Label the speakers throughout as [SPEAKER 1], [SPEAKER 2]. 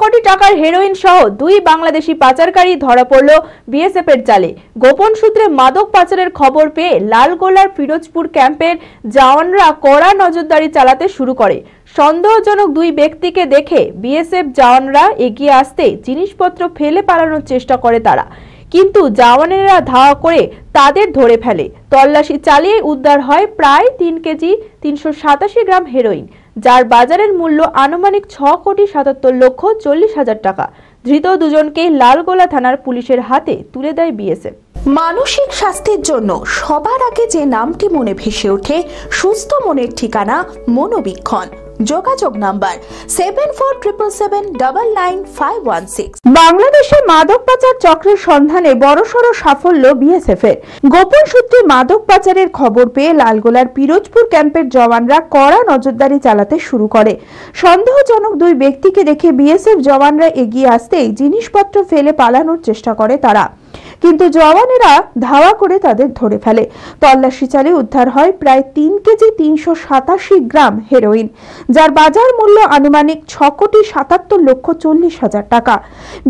[SPEAKER 1] কোটি টাকার হেরোইন সহ দুই বাংলাদেশি পাচারকারী ধরা পড়ল বিএসএফ এর জালে। গোপন সূত্রে মাদক পাচারের খবর পেয়ে লালগোলার ফিরোজপুর ক্যাম্পের জওয়ানরা কড়া নজরদারি চালাতে শুরু করে। সন্দেহজনক দুই ব্যক্তিকে দেখে বিএসএফ জওয়ানরা এগিয়ে আসতে জিনিসপত্র ফেলে পালানোর চেষ্টা করে তারা, কিন্তু জওয়ানেরা ধাওয়া করে তাদের ধরে ফেলে। তল্লাশি চালিয়ে উদ্ধার হয় প্রায় 3 কেজি 387 গ্রাম হেরোইন, যার বাজারের মূল্য আনুমানিক 6,77,40,000 টাকা। ধৃত দুজনকে লালগোলা থানার পুলিশের হাতে তুলে দেয় বিএসএফ।
[SPEAKER 2] মানসিক স্বাস্থ্যের জন্য সবার আগে যে নামটি মনে ভেসে ওঠে, সুস্থ মনের ঠিকানা মনোবীক্ষণ। যোগাযোগ নাম্বার 7477799516।
[SPEAKER 1] বাংলাদেশে মাদক পাচার চক্রের সন্ধানে বড়সড় সাফল্য বিএসএফ এর। গোপন সূত্রে মাদক পাচারের খবর পেয়ে লালগোলার পিরোজপুর ক্যাম্পের জওয়ানরা কড়া নজরদারি চালাতে শুরু করে। সন্দেহজনক দুই ব্যক্তিকে দেখে বিএসএফ জওয়ানরা এগিয়ে আসতেই জিনিসপত্র ফেলে পালানোর চেষ্টা করে তারা, কিন্তু জওয়ানেরা ধাওয়া করে তাদের ধরে ফেলে। তল্লাশি চালিয়ে উদ্ধার হয় প্রায় 3 কেজি 387 গ্রাম হেরোইন, যার বাজার মূল্য আনুমানিক 6,77,40,000 টাকা।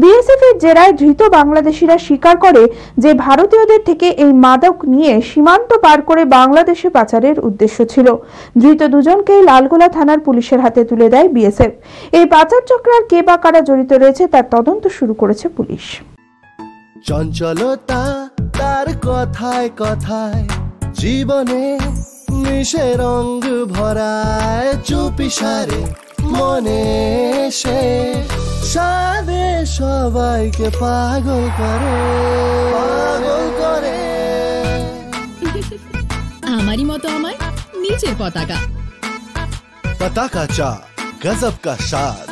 [SPEAKER 1] বিএসএফ এর জেরায় ধৃত বাংলাদেশিরা স্বীকার করে যে ভারতীয়দের থেকে এই মাদক নিয়ে সীমান্ত পার করে বাংলাদেশে পাচারের উদ্দেশ্য ছিল। ধৃত দুজনকেই লালগোলা থানার পুলিশের হাতে তুলে দেয় বিএসএফ। এই পাচার চক্রে আর কে বা কারা জড়িত রয়েছে তার তদন্ত শুরু করেছে পুলিশ।
[SPEAKER 3] চঞ্চলতা তার কথায় কথায় জীবনে মিশে রঙ ভরায়, চুপি সারে মনে সে সাদে সবাইকে পাগল করে
[SPEAKER 4] আমারই মতো আমার নিচের পতাকা
[SPEAKER 3] পতাকা চা গজব কা স্বাদ।